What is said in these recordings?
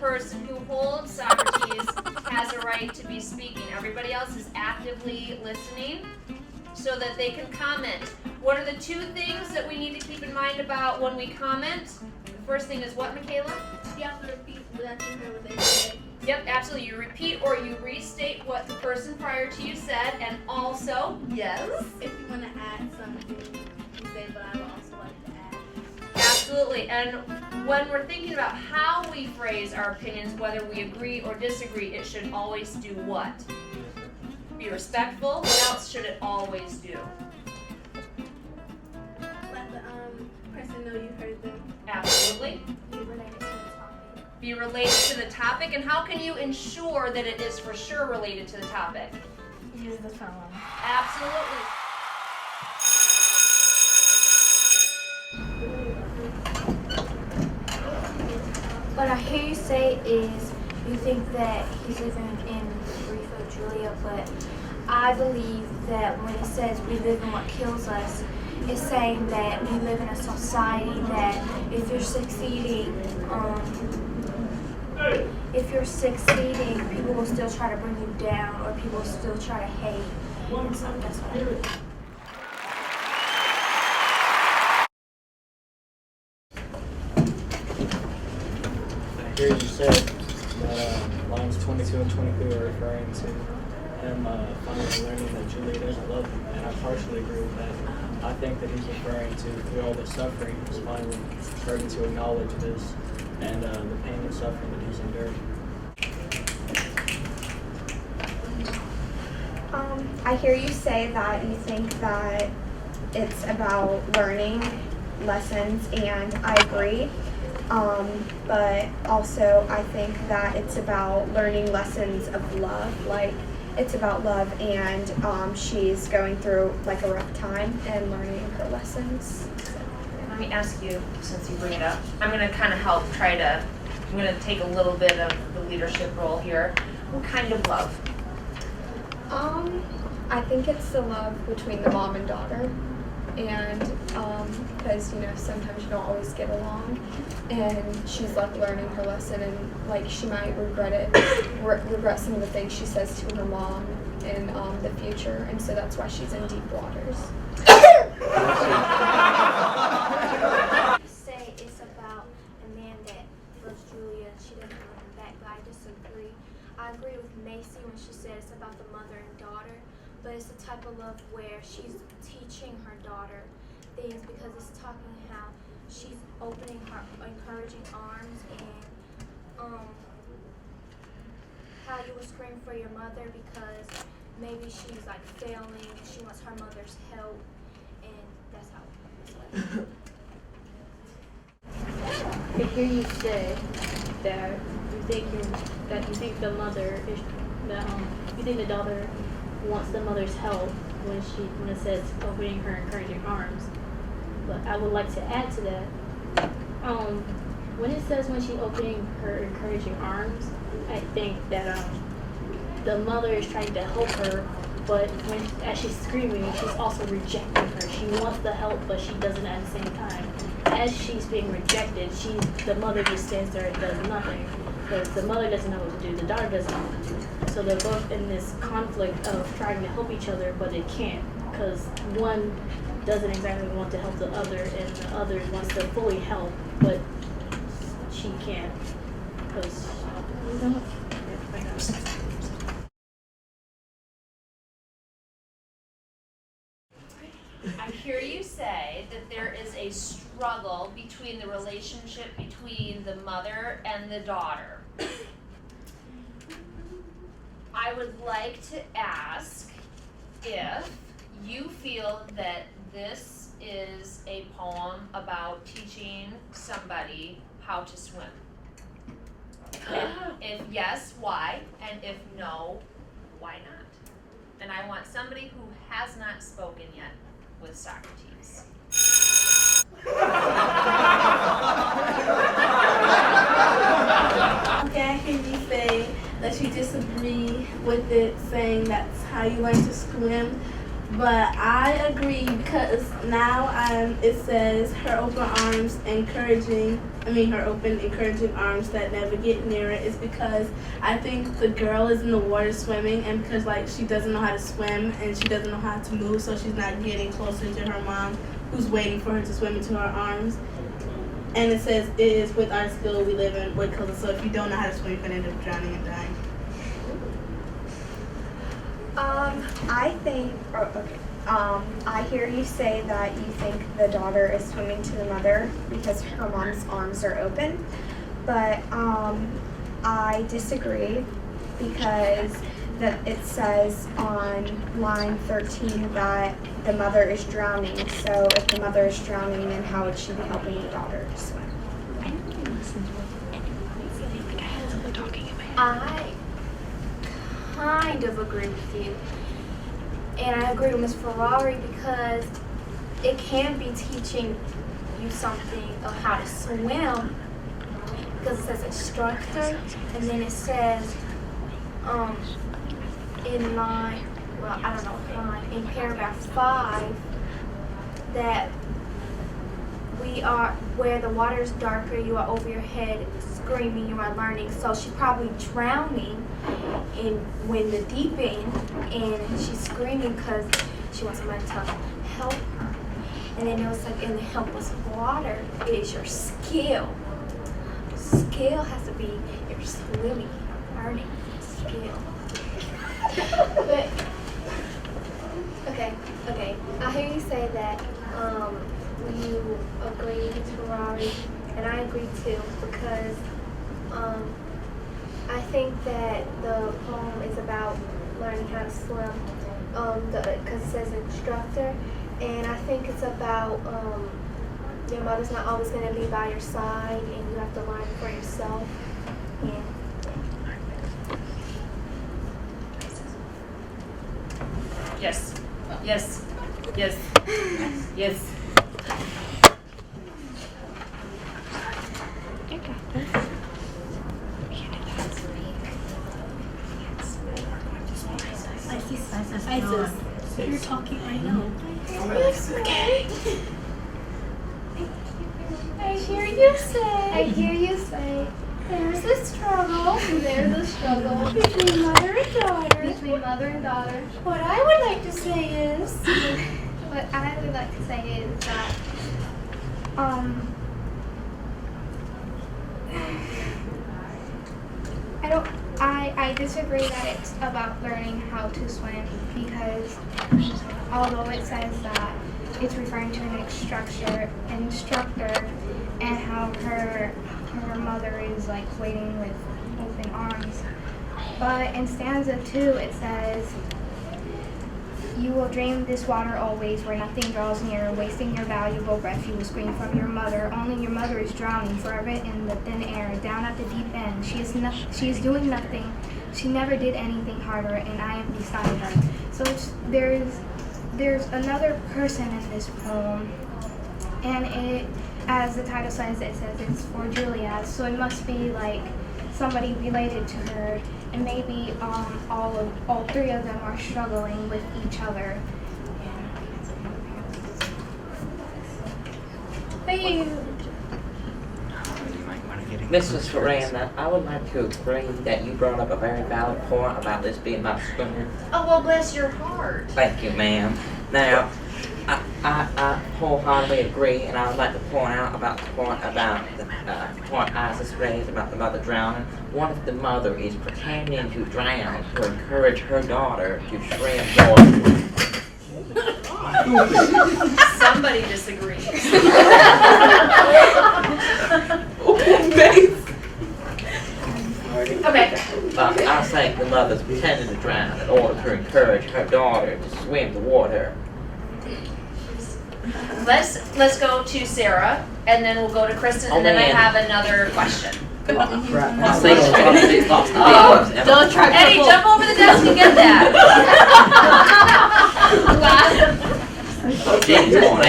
person who holds Socrates has a right to be speaking. Everybody else is actively listening so that they can comment. What are the two things that we need to keep in mind about when we comment? The first thing is what, Michaela? You have to repeat what you heard what they said. Yep, absolutely. You repeat or you restate what the person prior to you said, and also, yes? If you want to add something, you say, but I would also like to add. Absolutely. And when we're thinking about how we phrase our opinions, whether we agree or disagree, it should always do what? Be respectful. What else should it always do? Let the person know you heard them. Absolutely. Be related to the topic. Be related to the topic. And how can you ensure that it is for sure related to the topic? Use the tone. Absolutely. What I hear you say is you think that he's living in the grief of Julia, but I believe that when it says we live in what kills us, it's saying that we live in a society that if you're succeeding, people will still try to bring you down, or people will still try to hate. And so that's what I believe. I hear you said that lines 22 and 23 are referring to him finally learning that Julia doesn't love him, and I partially agree with that. I think that he's referring to through all the suffering, he's finally starting to acknowledge this and the pain and suffering that he's endured. I hear you say that you think that it's about learning lessons, and I agree. But also I think that it's about learning lessons of love. Like, it's about love, and she's going through like a rough time and learning her lessons. Let me ask you, since you bring it up, I'm going to kind of help I'm going to take a little bit of the leadership role here. What kind of love? I think it's the love between the mom and daughter, and because sometimes you don't always get along, and she's like learning her lesson, and like she might regret some of the things she says to her mom in the future, and so that's why she's in deep waters. Say it's about a man that loves Julia and she doesn't love him back, but I disagree. I agree with Macy when she said it's about the mother and daughter, but it's the type of love where she's teaching her daughter things, because it's talking how she's opening her encouraging arms, and how you will scream for your mother because maybe she's like failing and she wants her mother's help, and that's how I hear you say that you think the mother is you think the daughter wants the mother's help when it says opening her encouraging arms. But I would like to add to that. When it says when she's opening her encouraging arms, I think that the mother is trying to help her, but as she's screaming, she's also rejecting her. She wants the help, but she doesn't at the same time. As she's being rejected, the mother just stands there and does nothing. Because the mother doesn't know what to do, the daughter doesn't know what to do. So they're both in this conflict of trying to help each other, but they can't, because one doesn't exactly want to help the other, and the other wants to fully help, but she can't, because I hear you say that there is a struggle between the relationship between the mother and the daughter. I would like to ask if you feel that this is a poem about teaching somebody how to swim. If yes, why? And if no, why not? And I want somebody who has not spoken yet with Socrates. Okay, I hear you say that you disagree with it, saying that's how you learn to swim. but I agree because now it says her open encouraging arms that never get near it is because I think the girl is in the water swimming, and because like she doesn't know how to swim and she doesn't know how to move, so she's not getting closer to her mom who's waiting for her to swim into her arms. And it says it is with our skill we live in with color, so if you don't know how to swim, you can end up drowning and dying. I hear you say that you think the daughter is swimming to the mother because her mom's arms are open, but I disagree because it says on line 13 that the mother is drowning. So if the mother is drowning, then how would she be helping the daughter to swim? I kind of agree with you. And I agree with Ms. Ferrari because it can be teaching you something of how to swim, because it says instructor, and then it says in paragraph 5 that we are where the water is darker, you are over your head screaming, you are learning. So she's probably drowning when the deep end, and she's screaming because she wants somebody to help her. And then it was like in the helpless water is your skill. Skill has to be your swimming, learning skill. But okay. I hear you say that you agree with Ferrari, and I agree too because I think that the poem is about learning how to swim because it says instructor, and I think it's about your mother's not always going to be by your side, and you have to learn for yourself. And Yes. Yes. Yes. Yes. Isis, you're talking right now. okay. I hear you say, there's a struggle. There's a struggle between mother and daughter. What I would like to say is that I disagree that it's about learning how to swim because although it says that it's referring to an instructor and how her mother is like waiting with open arms. But in stanza 2 it says, you will drain this water always where nothing draws near, wasting your valuable breath you will scream from your mother. Only your mother is drowning forever in the thin air, down at the deep end. She is doing nothing. She never did anything harder, and I am beside her. So there's another person in this poem, and it, as the title says, it says it's for Julia. So it must be like somebody related to her, and maybe all three of them are struggling with each other. Mrs. Ferranda, I would like to agree that you brought up a very valid point about this being about swimming. Oh, well, bless your heart. Thank you, ma'am. Now, I wholeheartedly agree, and I would like to point out about the point Isis raised about the mother drowning. What if the mother is pretending to drown to encourage her daughter to swim more? Somebody disagrees. Okay. I think the mother's pretending to drown in order to encourage her daughter to swim the water. Let's go to Sarah, and then we'll go to Kristen, and then I have another question. I think Don't try to Eddie, jump over the desk and get that. Jenny's on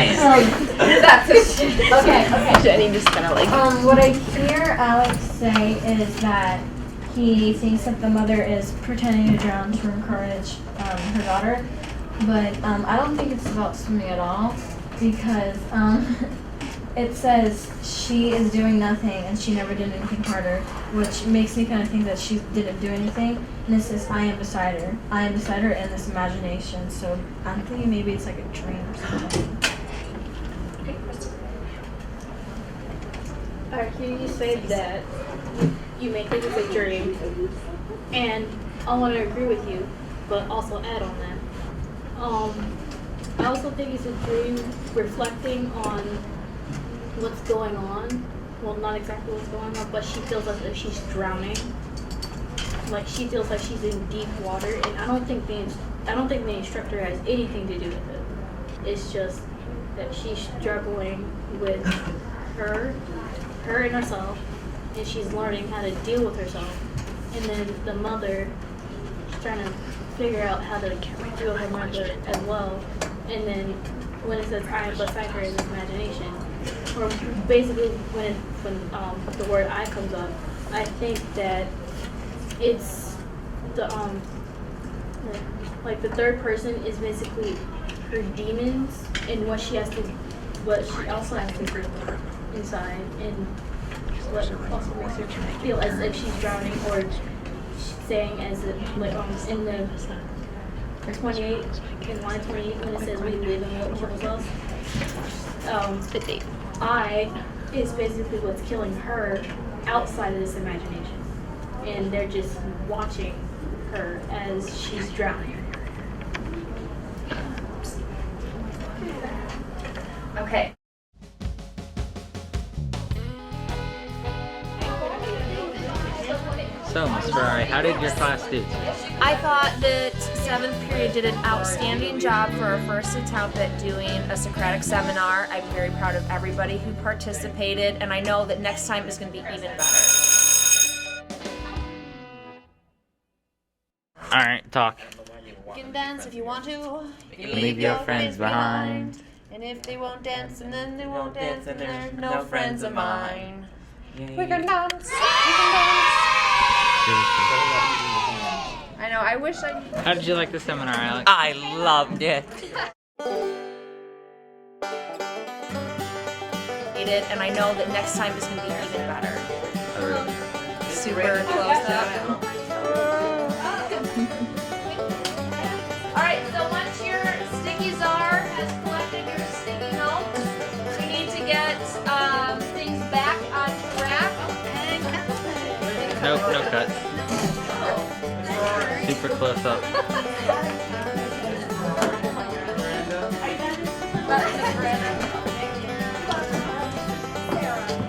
Okay. Jenny just kind of like. What I hear Alex say is that he thinks that the mother is pretending to drown to encourage her daughter. but I don't think it's about swimming at all because it says she is doing nothing and she never did anything harder, which makes me kind of think that she didn't do anything. And it says, I am beside her. I am beside her in this imagination. So I'm thinking maybe it's like a dream or something. Alright, here you say that you may think it's a dream, and I want to agree with you, but also add on that. I also think it's a dream reflecting on what's going on. Well, not exactly what's going on, but she feels as if she's drowning. Like she feels like she's in deep water, and I don't think the instructor has anything to do with it. It's just that she's struggling with her and herself, and she's learning how to deal with herself. And then the mother is trying to figure out how to deal with her mother as well. And then when it says I am beside her in this imagination, or basically when the word I comes up, I think that it's the like the third person is basically her demons and what she also has to do inside, and what also makes her feel as if she's drowning, or saying as if like in the 28 in line 28 when it says we live in what kills us. I is basically what's killing her outside of this imagination, and they're just watching her as she's drowning. Okay. So, Ms. Ferrari, how did your class do today? I thought that 7th period did an outstanding job for our first attempt at doing a Socratic seminar. I'm very proud of everybody who participated, and I know that next time is going to be even better. Alright, talk. You can dance if you want to. You can Leave your friends behind. And if they won't dance, and then they won't dance, and they're no friends of mine. We can dance. We can dance. I know, I wish I... How did you like the seminar, Alex? I loved it. And I know that next time is going to be even better. Oh, really? Super close up. Alright, so once your sticky czar has collected your sticky notes, we need to get things back on track. Nope, no cuts. Super close up.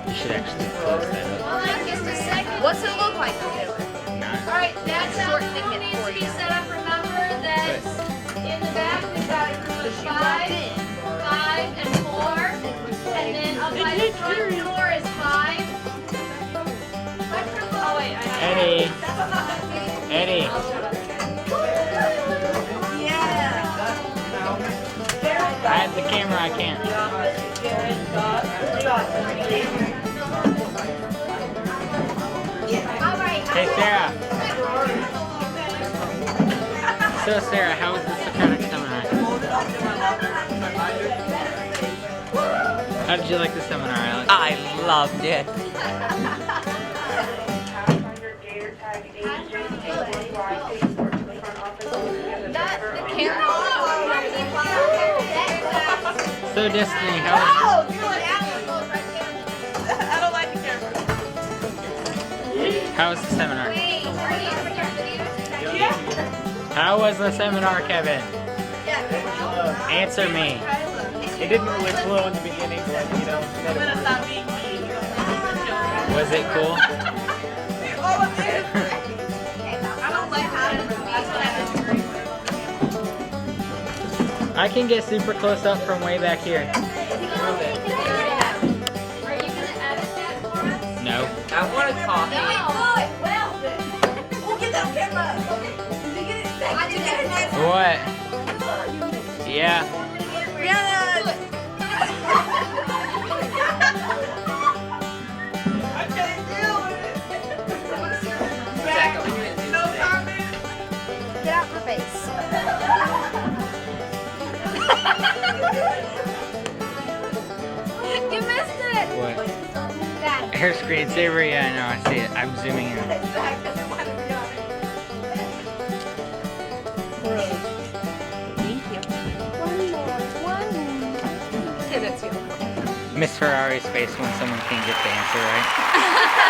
You should actually close that up. What's it look like for you? Alright, that's how the room needs to be set up. Remember that in the back we've got a group of 5, and 4, and then up by the front door is 5. Oh wait, Eddie! Eddie! I have the camera, I can't. Hey, Sarah. So, Sarah, how was the Socratic seminar? How did you like the seminar, Alex? I loved it. So, Destiny, how was I don't like the camera. How was the seminar? How was the seminar, Kevin? Answer me. It didn't really flow in the beginning, but you know. Was it cool? All of this. I don't like how I can get super close up from way back here. Are you gonna edit that for us? No. I want a coffee. Well, We'll get that camera. What? Yeah. I can't deal with it. No comment. Get out my face. What? That. Her screensaver? Yeah, I know, I see it. I'm zooming in. Okay, that's you. Miss Ferrari's face when someone can't get the answer right.